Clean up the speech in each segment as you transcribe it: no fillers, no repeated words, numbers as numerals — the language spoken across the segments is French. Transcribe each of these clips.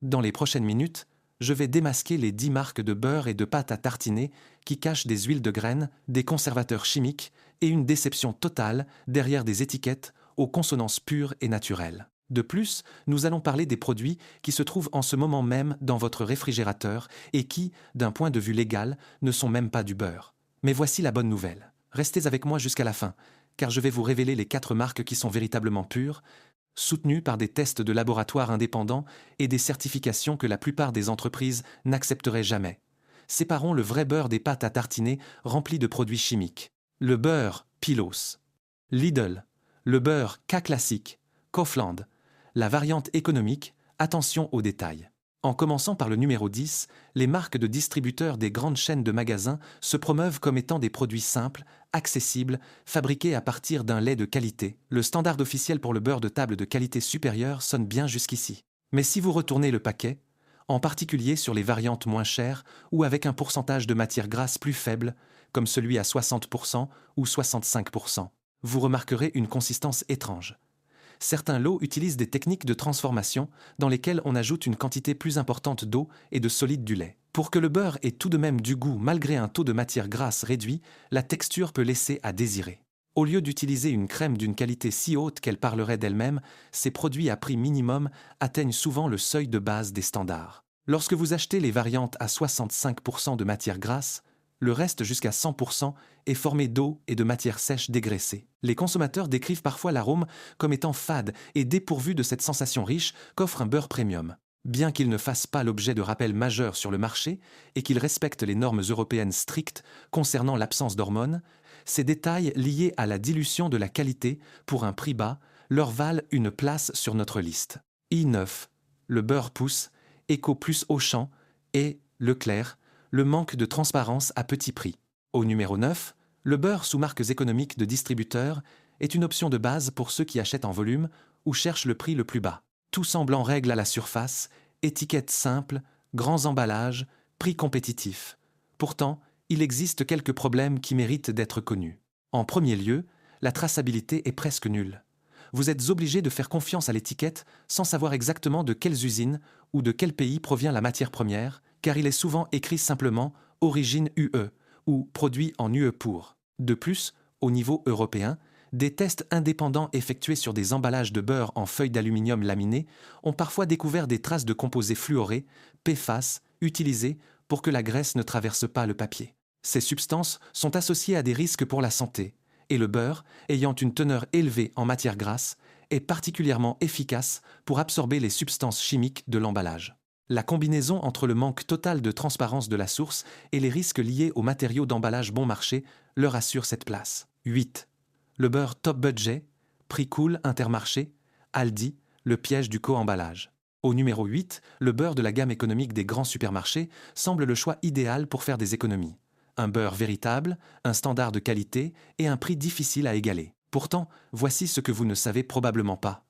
Dans les prochaines minutes, je vais démasquer les 10 marques de beurre et de pâte à tartiner qui cachent des huiles de graines, des conservateurs chimiques et une déception totale derrière des étiquettes aux consonances pures et naturelles. De plus, nous allons parler des produits qui se trouvent en ce moment même dans votre réfrigérateur et qui, d'un point de vue légal, ne sont même pas du beurre. Mais voici la bonne nouvelle. Restez avec moi jusqu'à la fin, car je vais vous révéler les 4 marques qui sont véritablement pures, soutenues par des tests de laboratoire indépendants et des certifications que la plupart des entreprises n'accepteraient jamais. Séparons le vrai beurre des pâtes à tartiner remplies de produits chimiques. Le beurre Pylos. Lidl. Le beurre K-Classique. Kaufland. La variante économique, attention aux détails. En commençant par le numéro 10, les marques de distributeurs des grandes chaînes de magasins se promeuvent comme étant des produits simples, accessibles, fabriqués à partir d'un lait de qualité. Le standard officiel pour le beurre de table de qualité supérieure sonne bien jusqu'ici. Mais si vous retournez le paquet, en particulier sur les variantes moins chères ou avec un pourcentage de matière grasse plus faible, comme celui à 60% ou 65%, vous remarquerez une consistance étrange. Certains lots utilisent des techniques de transformation dans lesquelles on ajoute une quantité plus importante d'eau et de solide du lait. Pour que le beurre ait tout de même du goût malgré un taux de matière grasse réduit, la texture peut laisser à désirer. Au lieu d'utiliser une crème d'une qualité si haute qu'elle parlerait d'elle-même, ces produits à prix minimum atteignent souvent le seuil de base des standards. Lorsque vous achetez les variantes à 65% de matière grasse, le reste jusqu'à 100% est formé d'eau et de matière sèche dégraissée. Les consommateurs décrivent parfois l'arôme comme étant fade et dépourvu de cette sensation riche qu'offre un beurre premium. Bien qu'il ne fasse pas l'objet de rappels majeurs sur le marché et qu'il respecte les normes européennes strictes concernant l'absence d'hormones, ces détails liés à la dilution de la qualité pour un prix bas leur valent une place sur notre liste. I9, le beurre pousse, Eco plus Auchan et Leclerc, le manque de transparence à petit prix. Au numéro 9, le beurre sous marques économiques de distributeurs est une option de base pour ceux qui achètent en volume ou cherchent le prix le plus bas. Tout semble en règle à la surface, étiquettes simples, grands emballages, prix compétitifs. Pourtant, il existe quelques problèmes qui méritent d'être connus. En premier lieu, la traçabilité est presque nulle. Vous êtes obligé de faire confiance à l'étiquette sans savoir exactement de quelles usines ou de quel pays provient la matière première, car il est souvent écrit simplement « Origine UE » ou « Produit en UE pour ». De plus, au niveau européen, des tests indépendants effectués sur des emballages de beurre en feuilles d'aluminium laminées ont parfois découvert des traces de composés fluorés, PFAS, utilisés pour que la graisse ne traverse pas le papier. Ces substances sont associées à des risques pour la santé, et le beurre, ayant une teneur élevée en matière grasse, est particulièrement efficace pour absorber les substances chimiques de l'emballage. La combinaison entre le manque total de transparence de la source et les risques liés aux matériaux d'emballage bon marché leur assure cette place. 8. Le beurre top budget, prix cool Intermarché, Aldi, le piège du co-emballage. Au numéro 8, le beurre de la gamme économique des grands supermarchés semble le choix idéal pour faire des économies. Un beurre véritable, un standard de qualité et un prix difficile à égaler. Pourtant, voici ce que vous ne savez probablement pas.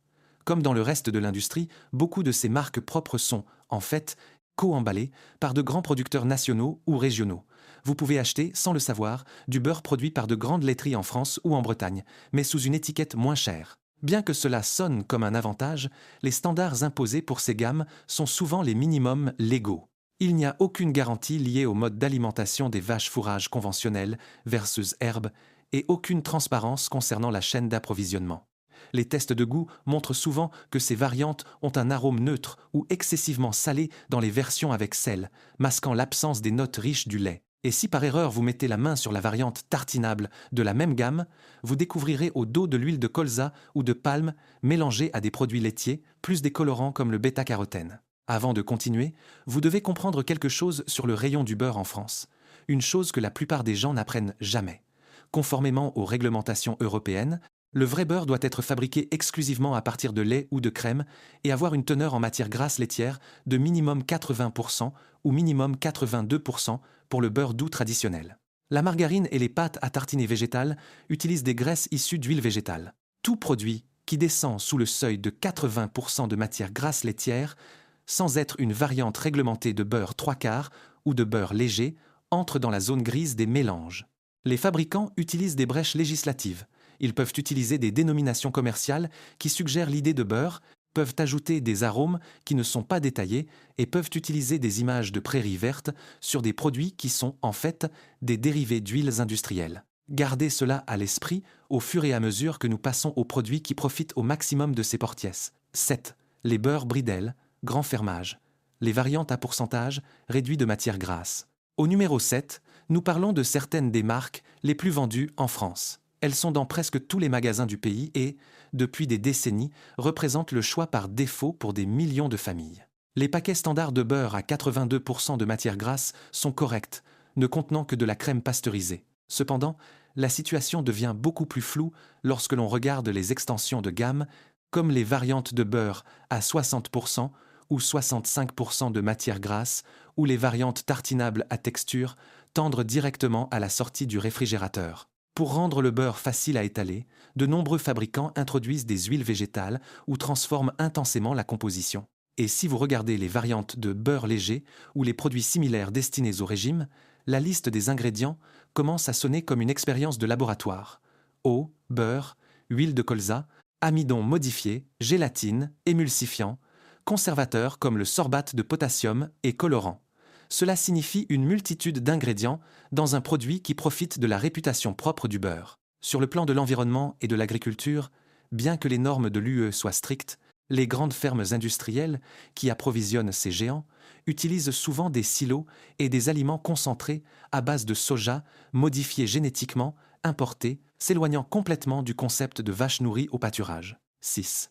Comme dans le reste de l'industrie, beaucoup de ces marques propres sont, en fait, co-emballées par de grands producteurs nationaux ou régionaux. Vous pouvez acheter, sans le savoir, du beurre produit par de grandes laiteries en France ou en Bretagne, mais sous une étiquette moins chère. Bien que cela sonne comme un avantage, les standards imposés pour ces gammes sont souvent les minimums légaux. Il n'y a aucune garantie liée au mode d'alimentation des vaches fourrage conventionnelles versus herbe et aucune transparence concernant la chaîne d'approvisionnement. Les tests de goût montrent souvent que ces variantes ont un arôme neutre ou excessivement salé dans les versions avec sel, masquant l'absence des notes riches du lait. Et si par erreur vous mettez la main sur la variante tartinable de la même gamme, vous découvrirez au dos de l'huile de colza ou de palme mélangée à des produits laitiers, plus des colorants comme le bêta-carotène. Avant de continuer, vous devez comprendre quelque chose sur le rayon du beurre en France, une chose que la plupart des gens n'apprennent jamais. Conformément aux réglementations européennes, le vrai beurre doit être fabriqué exclusivement à partir de lait ou de crème et avoir une teneur en matière grasse laitière de minimum 80% ou minimum 82% pour le beurre doux traditionnel. La margarine et les pâtes à tartiner végétales utilisent des graisses issues d'huile végétale. Tout produit qui descend sous le seuil de 80% de matière grasse laitière, sans être une variante réglementée de beurre 3/4 ou de beurre léger, entre dans la zone grise des mélanges. Les fabricants utilisent des brèches législatives. Ils peuvent utiliser des dénominations commerciales qui suggèrent l'idée de beurre, peuvent ajouter des arômes qui ne sont pas détaillés et peuvent utiliser des images de prairies vertes sur des produits qui sont en fait des dérivés d'huiles industrielles. Gardez cela à l'esprit au fur et à mesure que nous passons aux produits qui profitent au maximum de ces portiès. 7. Les beurres Bridel, grand fermage. Les variantes à pourcentage réduit de matière grasse. Au numéro 7, nous parlons de certaines des marques les plus vendues en France. Elles sont dans presque tous les magasins du pays et, depuis des décennies, représentent le choix par défaut pour des millions de familles. Les paquets standards de beurre à 82% de matière grasse sont corrects, ne contenant que de la crème pasteurisée. Cependant, la situation devient beaucoup plus floue lorsque l'on regarde les extensions de gamme, comme les variantes de beurre à 60% ou 65% de matière grasse, ou les variantes tartinables à texture tendre directement à la sortie du réfrigérateur. Pour rendre le beurre facile à étaler, de nombreux fabricants introduisent des huiles végétales ou transforment intensément la composition. Et si vous regardez les variantes de beurre léger ou les produits similaires destinés au régime, la liste des ingrédients commence à sonner comme une expérience de laboratoire. Eau, beurre, huile de colza, amidon modifié, gélatine, émulsifiant, conservateurs comme le sorbate de potassium et colorant. Cela signifie une multitude d'ingrédients dans un produit qui profite de la réputation propre du beurre. Sur le plan de l'environnement et de l'agriculture, bien que les normes de l'UE soient strictes, les grandes fermes industrielles qui approvisionnent ces géants utilisent souvent des silos et des aliments concentrés à base de soja modifiés génétiquement, importés, s'éloignant complètement du concept de vache nourrie au pâturage. 6.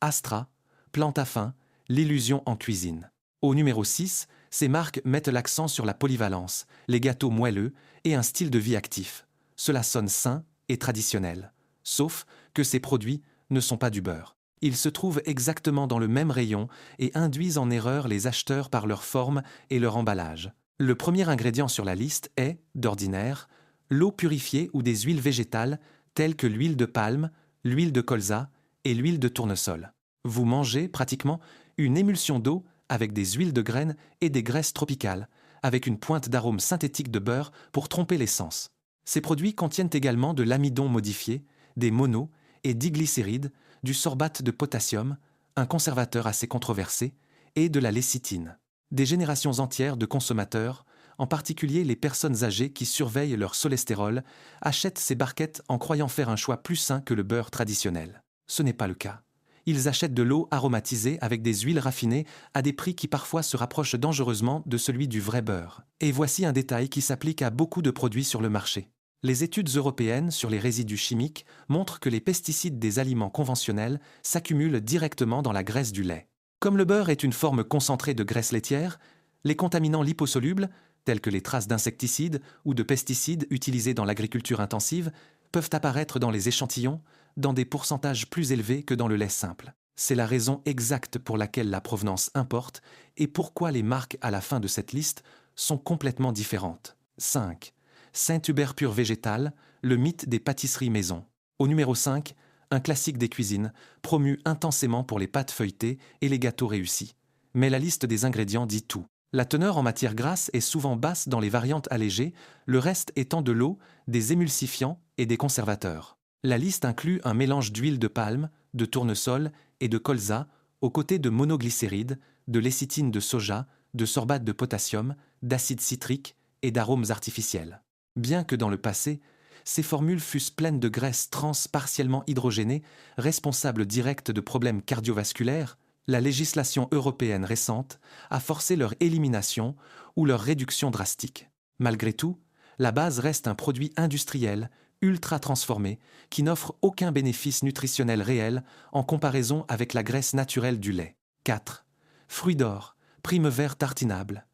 Astra, plante à faim, l'illusion en cuisine. Au numéro 6, ces marques mettent l'accent sur la polyvalence, les gâteaux moelleux et un style de vie actif. Cela sonne sain et traditionnel, sauf que ces produits ne sont pas du beurre. Ils se trouvent exactement dans le même rayon et induisent en erreur les acheteurs par leur forme et leur emballage. Le premier ingrédient sur la liste est, d'ordinaire, l'eau purifiée ou des huiles végétales telles que l'huile de palme, l'huile de colza et l'huile de tournesol. Vous mangez pratiquement une émulsion d'eau avec des huiles de graines et des graisses tropicales, avec une pointe d'arôme synthétique de beurre pour tromper les sens. Ces produits contiennent également de l'amidon modifié, des mono- et diglycérides, du sorbate de potassium, un conservateur assez controversé, et de la lécithine. Des générations entières de consommateurs, en particulier les personnes âgées qui surveillent leur cholestérol, achètent ces barquettes en croyant faire un choix plus sain que le beurre traditionnel. Ce n'est pas le cas. Ils achètent de l'eau aromatisée avec des huiles raffinées à des prix qui parfois se rapprochent dangereusement de celui du vrai beurre. Et voici un détail qui s'applique à beaucoup de produits sur le marché. Les études européennes sur les résidus chimiques montrent que les pesticides des aliments conventionnels s'accumulent directement dans la graisse du lait. Comme le beurre est une forme concentrée de graisse laitière, les contaminants liposolubles, tels que les traces d'insecticides ou de pesticides utilisés dans l'agriculture intensive, peuvent apparaître dans les échantillons dans des pourcentages plus élevés que dans le lait simple. C'est la raison exacte pour laquelle la provenance importe et pourquoi les marques à la fin de cette liste sont complètement différentes. 5. Saint-Hubert pur végétal, le mythe des pâtisseries maison. Au numéro 5, un classique des cuisines, promu intensément pour les pâtes feuilletées et les gâteaux réussis. Mais la liste des ingrédients dit tout. La teneur en matière grasse est souvent basse dans les variantes allégées, le reste étant de l'eau, des émulsifiants et des conservateurs. La liste inclut un mélange d'huile de palme, de tournesol et de colza, aux côtés de monoglycérides, de lécithine de soja, de sorbate de potassium, d'acide citrique et d'arômes artificiels. Bien que dans le passé, ces formules fussent pleines de graisses trans partiellement hydrogénées, responsables directs de problèmes cardiovasculaires, la législation européenne récente a forcé leur élimination ou leur réduction drastique. Malgré tout, la base reste un produit industriel, ultra transformé, qui n'offre aucun bénéfice nutritionnel réel en comparaison avec la graisse naturelle du lait. 4. Fruits d'or, prime vert tartinable.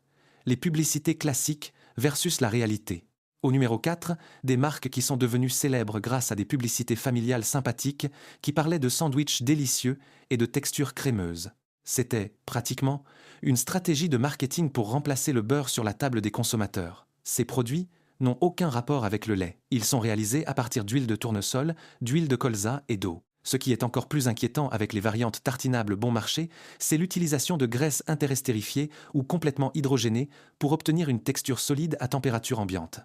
Les publicités classiques versus la réalité. Au numéro 4, des marques qui sont devenues célèbres grâce à des publicités familiales sympathiques qui parlaient de sandwichs délicieux et de textures crémeuses. C'était, pratiquement, une stratégie de marketing pour remplacer le beurre sur la table des consommateurs. Ces produits n'ont aucun rapport avec le lait. Ils sont réalisés à partir d'huile de tournesol, d'huile de colza et d'eau. Ce qui est encore plus inquiétant avec les variantes tartinables bon marché, c'est l'utilisation de graisses interestérifiées ou complètement hydrogénées pour obtenir une texture solide à température ambiante.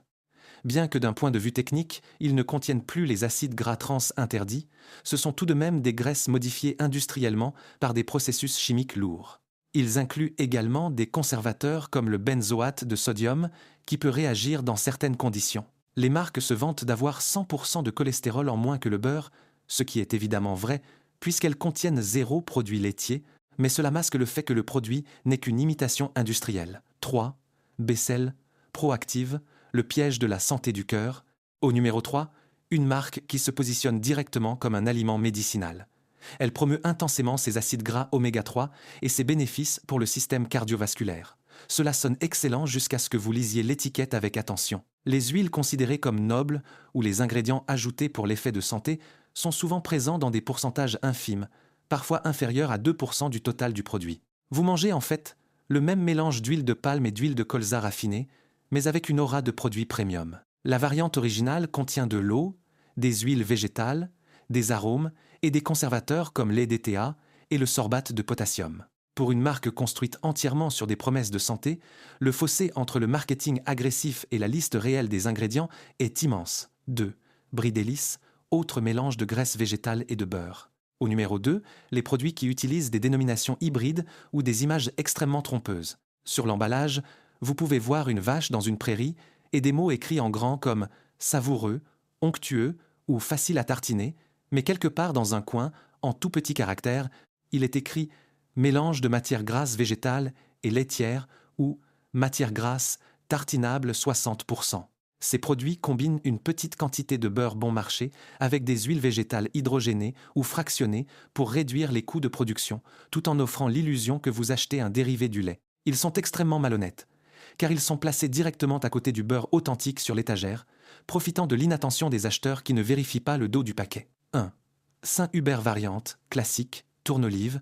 Bien que d'un point de vue technique, ils ne contiennent plus les acides gras trans interdits, ce sont tout de même des graisses modifiées industriellement par des processus chimiques lourds. Ils incluent également des conservateurs comme le benzoate de sodium qui peut réagir dans certaines conditions. Les marques se vantent d'avoir 100% de cholestérol en moins que le beurre, ce qui est évidemment vrai puisqu'elles contiennent 0 produit laitier, mais cela masque le fait que le produit n'est qu'une imitation industrielle. 3. Becel, Proactive, le piège de la santé du cœur. Au numéro 3, une marque qui se positionne directement comme un aliment médicinal. Elle promeut intensément ses acides gras oméga 3 et ses bénéfices pour le système cardiovasculaire. Cela sonne excellent jusqu'à ce que vous lisiez l'étiquette avec attention. Les huiles considérées comme nobles ou les ingrédients ajoutés pour l'effet de santé sont souvent présents dans des pourcentages infimes, parfois inférieurs à 2% du total du produit. Vous mangez en fait le même mélange d'huile de palme et d'huile de colza raffinée, mais avec une aura de produit premium. La variante originale contient de l'eau, des huiles végétales, des arômes et des conservateurs comme l'EDTA et le sorbate de potassium. Pour une marque construite entièrement sur des promesses de santé, le fossé entre le marketing agressif et la liste réelle des ingrédients est immense. 2. Brie d'hélice, autre mélange de graisse végétale et de beurre. Au numéro 2, les produits qui utilisent des dénominations hybrides ou des images extrêmement trompeuses. Sur l'emballage, vous pouvez voir une vache dans une prairie et des mots écrits en grand comme « savoureux »,« onctueux » ou « facile à tartiner », mais quelque part dans un coin, en tout petits caractères, il est écrit « mélange de matière grasse végétale et laitière » ou « matière grasse tartinable 60%. Ces produits combinent une petite quantité de beurre bon marché avec des huiles végétales hydrogénées ou fractionnées pour réduire les coûts de production, tout en offrant l'illusion que vous achetez un dérivé du lait. Ils sont extrêmement malhonnêtes, car ils sont placés directement à côté du beurre authentique sur l'étagère, profitant de l'inattention des acheteurs qui ne vérifient pas le dos du paquet. 1. Saint-Hubert variante, classique, tourne-olive,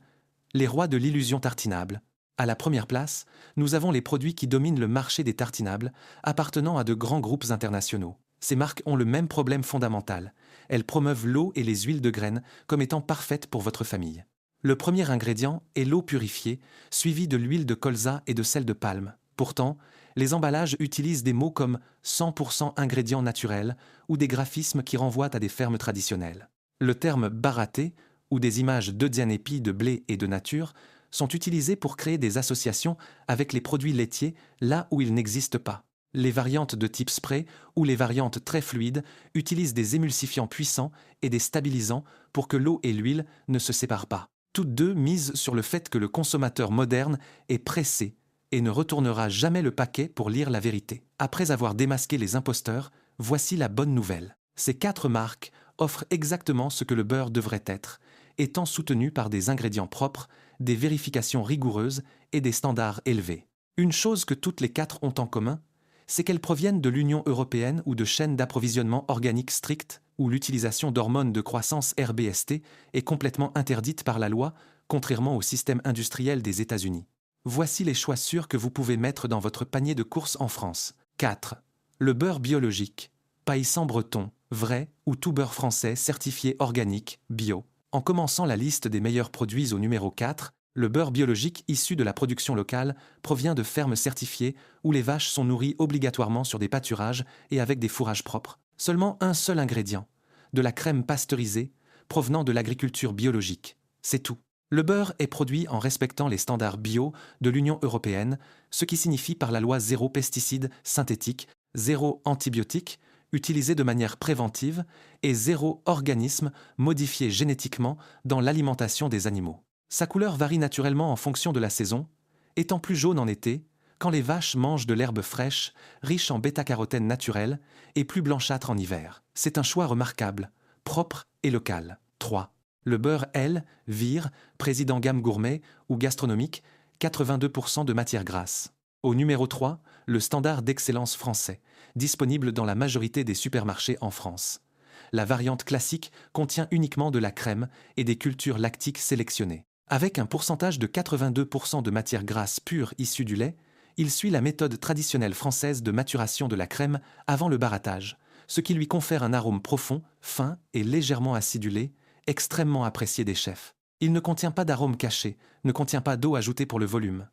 les rois de l'illusion tartinable. À la première place, nous avons les produits qui dominent le marché des tartinables, appartenant à de grands groupes internationaux. Ces marques ont le même problème fondamental. Elles promeuvent l'eau et les huiles de graines comme étant parfaites pour votre famille. Le premier ingrédient est l'eau purifiée, suivie de l'huile de colza et de celle de palme. Pourtant, les emballages utilisent des mots comme 100% ingrédients naturels ou des graphismes qui renvoient à des fermes traditionnelles. Le terme baraté ou des images d'Edianépi de blé et de nature sont utilisés pour créer des associations avec les produits laitiers là où ils n'existent pas. Les variantes de type spray ou les variantes très fluides utilisent des émulsifiants puissants et des stabilisants pour que l'eau et l'huile ne se séparent pas. Toutes deux misent sur le fait que le consommateur moderne est pressé et ne retournera jamais le paquet pour lire la vérité. Après avoir démasqué les imposteurs, voici la bonne nouvelle. Ces 4 marques offrent exactement ce que le beurre devrait être, étant soutenu par des ingrédients propres, des vérifications rigoureuses et des standards élevés. Une chose que toutes les 4 ont en commun, c'est qu'elles proviennent de l'Union européenne ou de chaînes d'approvisionnement organiques strictes, où l'utilisation d'hormones de croissance RBST est complètement interdite par la loi, contrairement au système industriel des États-Unis. Voici les choix sûrs que vous pouvez mettre dans votre panier de courses en France. 4. Le beurre biologique, paillisant breton, vrai ou tout beurre français certifié organique, bio. En commençant la liste des meilleurs produits au numéro 4, le beurre biologique issu de la production locale provient de fermes certifiées où les vaches sont nourries obligatoirement sur des pâturages et avec des fourrages propres. Seulement un seul ingrédient, de la crème pasteurisée provenant de l'agriculture biologique. C'est tout. Le beurre est produit en respectant les standards bio de l'Union européenne, ce qui signifie par la loi 0 pesticides synthétiques, 0 antibiotiques, utilisés de manière préventive, et 0 organismes modifiés génétiquement dans l'alimentation des animaux. Sa couleur varie naturellement en fonction de la saison, étant plus jaune en été, quand les vaches mangent de l'herbe fraîche, riche en bêta-carotène naturel, et plus blanchâtre en hiver. C'est un choix remarquable, propre et local. 3. Le beurre L, Vire, président gamme gourmet ou gastronomique, 82% de matière grasse. Au numéro 3, le standard d'excellence français, disponible dans la majorité des supermarchés en France. La variante classique contient uniquement de la crème et des cultures lactiques sélectionnées. Avec un pourcentage de 82% de matière grasse pure issue du lait, il suit la méthode traditionnelle française de maturation de la crème avant le barattage, ce qui lui confère un arôme profond, fin et légèrement acidulé, extrêmement apprécié des chefs. Il ne contient pas d'arôme caché, ne contient pas d'eau ajoutée pour le volume.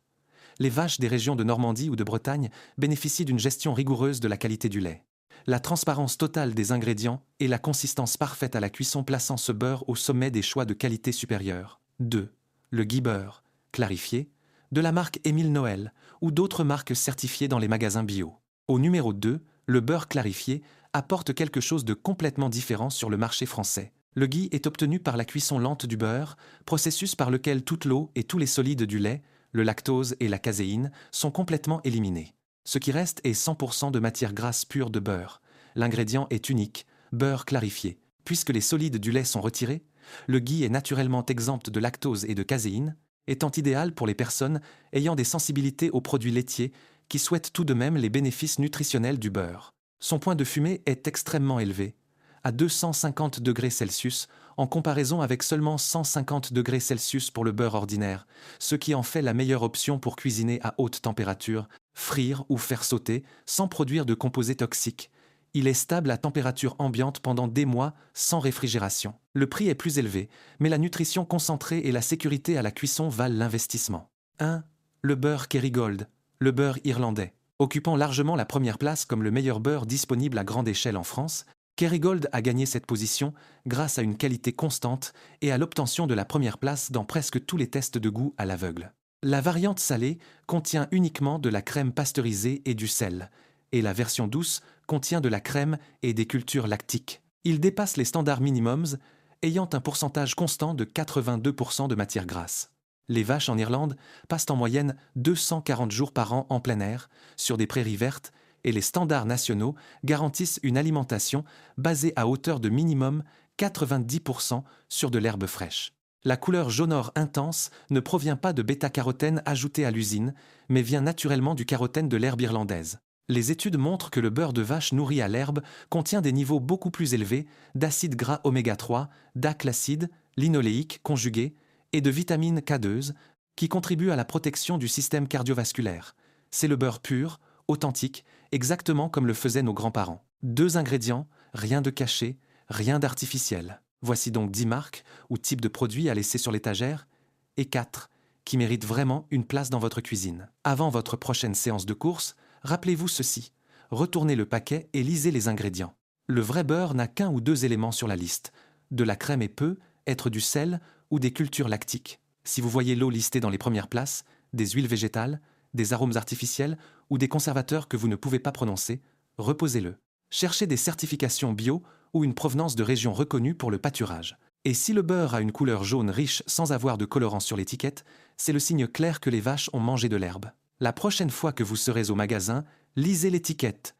Les vaches des régions de Normandie ou de Bretagne bénéficient d'une gestion rigoureuse de la qualité du lait. la transparence totale des ingrédients et la consistance parfaite à la cuisson plaçant ce beurre au sommet des choix de qualité supérieure. 2. Le ghee beurre, clarifié, de la marque Émile Noël ou d'autres marques certifiées dans les magasins bio. Au numéro 2, le beurre clarifié apporte quelque chose de complètement différent sur le marché français. Le ghee est obtenu par la cuisson lente du beurre, processus par lequel toute l'eau et tous les solides du lait, le lactose et la caséine, sont complètement éliminés. Ce qui reste est 100% de matière grasse pure de beurre. L'ingrédient est unique, beurre clarifié. Puisque les solides du lait sont retirés, le ghee est naturellement exempt de lactose et de caséine, étant idéal pour les personnes ayant des sensibilités aux produits laitiers qui souhaitent tout de même les bénéfices nutritionnels du beurre. Son point de fumée est extrêmement élevé, à 250 degrés Celsius, en comparaison avec seulement 150 degrés Celsius pour le beurre ordinaire, ce qui en fait la meilleure option pour cuisiner à haute température, frire ou faire sauter, sans produire de composés toxiques. Il est stable à température ambiante pendant des mois, sans réfrigération. Le prix est plus élevé, mais la nutrition concentrée et la sécurité à la cuisson valent l'investissement. 1. Le beurre Kerrygold, le beurre irlandais. Occupant largement la première place comme le meilleur beurre disponible à grande échelle en France, Kerrygold a gagné cette position grâce à une qualité constante et à l'obtention de la première place dans presque tous les tests de goût à l'aveugle. La variante salée contient uniquement de la crème pasteurisée et du sel, et la version douce contient de la crème et des cultures lactiques. Il dépasse les standards minimums, ayant un pourcentage constant de 82% de matière grasse. Les vaches en Irlande passent en moyenne 240 jours par an en plein air, sur des prairies vertes, et les standards nationaux garantissent une alimentation basée à hauteur de minimum 90% sur de l'herbe fraîche. La couleur jaunâtre intense ne provient pas de bêta-carotène ajouté à l'usine, mais vient naturellement du carotène de l'herbe irlandaise. Les études montrent que le beurre de vache nourri à l'herbe contient des niveaux beaucoup plus élevés d'acides gras oméga 3, d'acide, linoléique conjugué et de vitamine K2 qui contribuent à la protection du système cardiovasculaire. C'est le beurre pur, authentique, exactement comme le faisaient nos grands-parents. 2 ingrédients, rien de caché, rien d'artificiel. Voici donc 10 marques ou types de produits à laisser sur l'étagère, et 4 qui méritent vraiment une place dans votre cuisine. Avant votre prochaine séance de course, rappelez-vous ceci, retournez le paquet et lisez les ingrédients. Le vrai beurre n'a qu'un ou 2 éléments sur la liste. De la crème et peu, être du sel ou des cultures lactiques. Si vous voyez l'eau listée dans les premières places, des huiles végétales, des arômes artificiels ou des conservateurs que vous ne pouvez pas prononcer, reposez-le. Cherchez des certifications bio ou une provenance de région reconnue pour le pâturage. Et si le beurre a une couleur jaune riche sans avoir de colorant sur l'étiquette, c'est le signe clair que les vaches ont mangé de l'herbe. La prochaine fois que vous serez au magasin, lisez l'étiquette,